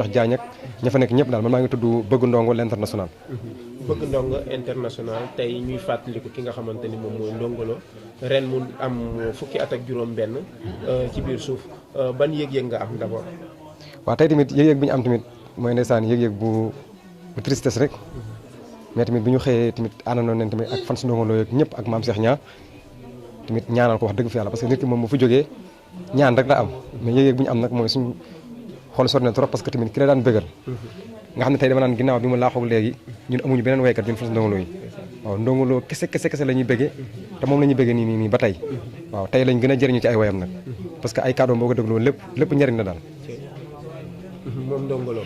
Cheikh Diagne ak ña fa nekk ñëpp daal man maa ngi tudd Bëgg Ndongo l'international. Bëgg Ndongo international tey ñuy fàttaliku ki nga xamante ni moom mooy Ndongo Lo ren mu am fukki at ak juróom-benn ci biir suuf ban yëg-yëg nga am d'abord. waaw tey tamit yëg-yëg bi ñu am tamit mooy ndeysaan yëg-yëg bu tristesse rek mais tamit bi ñu xëyee tamit àndandoo nañ tamit ak fan si Ndongo Lo yeeg ñëpp ak maam Cheikh Niang tamit ñaanal ko wax dëgg fi yàlla parce que nit ki moom bu fi jógee ñaan rek la am mais yëg-yëg bi ñu am nag mooy suñu xool sori na trop parce que tamit ki la daan bëggal nga xam ne tey dama naan ginnaaw bi mu laaxoog léegi ñun amuñu beneen waykat ñun fan si Ndongo Lo yi waaw Ndongo Lo kese la ñuy bëggee te moom la ñuy bëggee nii ba tey waaw tey lañ gën a jëriñu ci ay wayam nag parce que ay kàddoom boo ko dégloo lépp njëriñ la daal. moom Ndongo Lo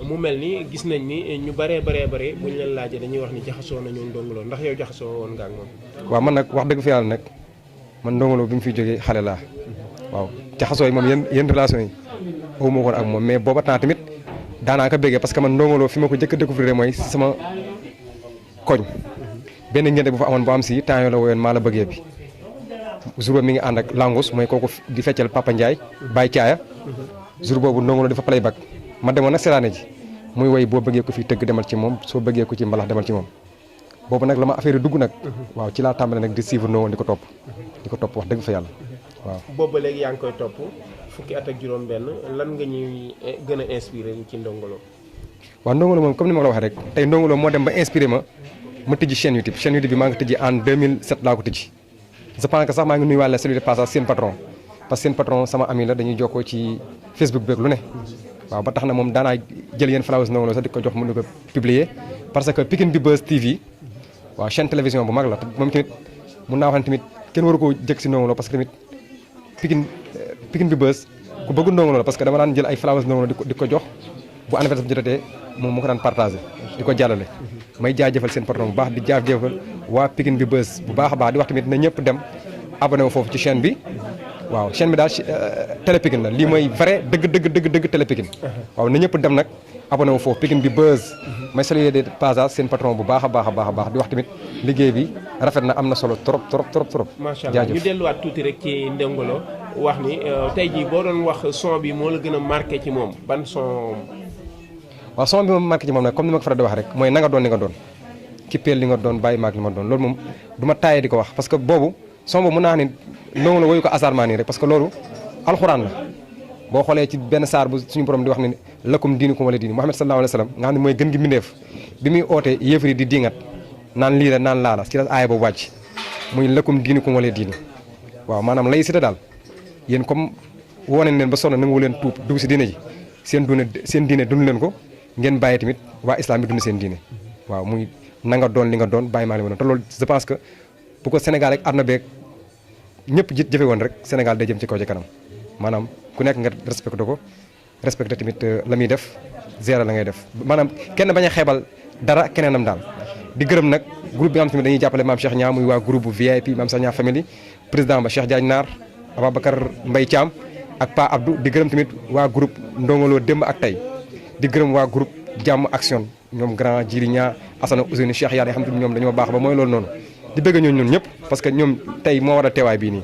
mu mel ni gis nañ ni ñu bare buñ leen laajee dañuy wax ni jaxasoo nañu Ndongo Lo ndax yow jaxasoo woon nga ak moom. waaw man nag wax dëgg fi yàlla nag man Ndongo Lo bi mu fi jógee xale laa waaw jaxasoo yi moom yenn relation yi awu ma ko ak moom mais booba temps tamit daanaa ko bëggee parce que man Ndongo Lo fi ma ko njëkk a découvrir mooy si sama koñ benn ngénte bu fa amoon bu am si temps yoo la woyoon maa la bëggee bi jour boobu mi ngi ànd ak Langous mooy kooku di feccal Papa Ndiaye Baye Thiaya jour boobu Ndongo Lo dafa playback ma demoon nag seetaane ji muy woy boo bëggee ko fi tëgg demal ci moom soo bëggee ko ci mbalax demal ci moom boobu nag la ma affaire yi dugg nag waaw ci laa tàmbale nag di suivre Ndongo di ko topp wax dëgg fa yàlla waaw. boobu ba léegi yaa ngi koy topp fukki at ak juróom-benn lan nga ñuy gën a inspiré ci Ndongo Lo. waaw Ndongo Lo moom comme ni ma la waxee rek tey Ndongo Lo moo dem ba inspiré ma tijji chaîne YouTube bi maa ngi tijji en 2007 laa ko tijji je pense que sax maa ngi nuyuwaale celui de passage seen patron parce que seen patron sama ami la dañuy jokkoo ci Facebook beeg lu ne waaw ba tax na moom daanaa jël yéen flowers Ndongo Lo sax di ko jox mu di ko publier parce que Pikine bi Buzz TV waaw chaîne télévision bu mag la te moom tamit mun naa wax ne tamit kenn waru koo jëkk si Ndongo Lo parce que tamit Pikine bi Buzz ku bëgg Ndongo Lo la parce que dama daan jël ay flowers Ndongo Lo di ko jox bu anniversaire bi jotatee moom mu ko daan partagé di ko jàllale may jaajëfal seen patron bu baax di jaajëfal waa Pikine bi Buzz bu baax a baax di wax tamit na ñëpp dem abonné wu foofu ci chaîne bi waaw chaîne bi daal Télé Pikine la lii mooy vrai dëgg Télé Pikine waaw na ñëpp dem nag abonné wu foofu Pikine bi Buzz may saluer de passage seen patron bu baax a baax di wax tamit liggéey bi rafet na am na solo trop. macha allah ñu delluwaat tuuti rek ci Ndongo Lo wax ni tey jii boo doon wax son bi moo la gën a marqué ci moom ban son. waaw son bi moom marqué ci moom nag comme ni ma ko faral di wax rek mooy na nga doon li nga doon kippeel li nga doon bàyyi maag li ma doon loolu moom du ma taayee di ko wax parce que boobu son boobu mën naa ni Ndongo Lo woyu ko hasardement nii rek parce que loolu alxuraan la boo xoolee ci benn saar bu suñu borom di wax ne lakum diinukum wala diini Muhammad sallallahu alayhi wa sallam nga xam ne mooy gën gi mbindeef bi muy oote yéefari di diingat naan lii la naan laa la ci la aaya boobu wàcc muy lakum diinukum wala diini waaw maanaam laïcité daal yéen comme wone leen ba sonn nangu leen tuub dugg si diine ji seen diine dund leen ko ngeen bàyyi tamit waa islam bi dund seen diine waaw muy na nga doon li nga doon bàyyi maa li ma doon te loolu je pense que bu ko Sénégal ak àdduna beeg ñëpp jëfe woon rek Sénégal day jëm ci kaw ci kanam maanaam ku nekk nga respecté tamit la muy def gérer la ngay def maanaam kenn bañ a xeebal dara keneenam daal di gërëm nag groupe bi nga xam tamit dañuy jàppale maam Cheikh Niang muy waa groupe bu VIP maam Cheikh Niang family président ba Cheikh Diagne Naar Ababacar Mbaye Thiam ak Pa Abdou di gërëm tamit waa groupe Ndongo Lo démb ak tey di gërëm waa groupe Jàmm Action ñoom grand Djili Niang Assane Ousseynou Cheikh yaa xam te ñoom dañoo baax ba mooy loolu noonu di bëgg ñun ñëpp parce que ñoom tey moo war a teewaay bii nii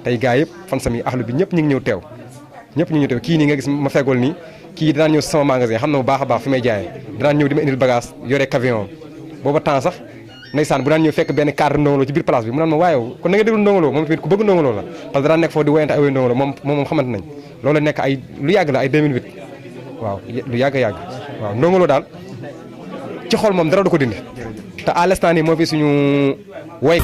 tey gars yëpp fan sami axlu bi ñëpp ñu ngi ñëw teew kii nii nga gis ma feggool nii kii dinaa ñëw sama magasin xam na bu baax a baax fi may jaayee dinaa ñëw di ma indil bagage yore camion booba temps sax ndeysaan bu daan ñëw fekk benn cadre Ndongo Lo ci biir place bi mu naan ma waaye kon na nga déglu Ndongo Lo moom tamit ku bëgg Ndongo Lo la parce que daan nekk foofu di woyante ay woy Ndongo Lo moom xamante nañ loolu nekk ay lu yàgg la ay 2008 waaw lu yàgg waaw Ndongo Lo daal ci xol moom dara du ko dindi te à l'instant nii moo fi suñu woy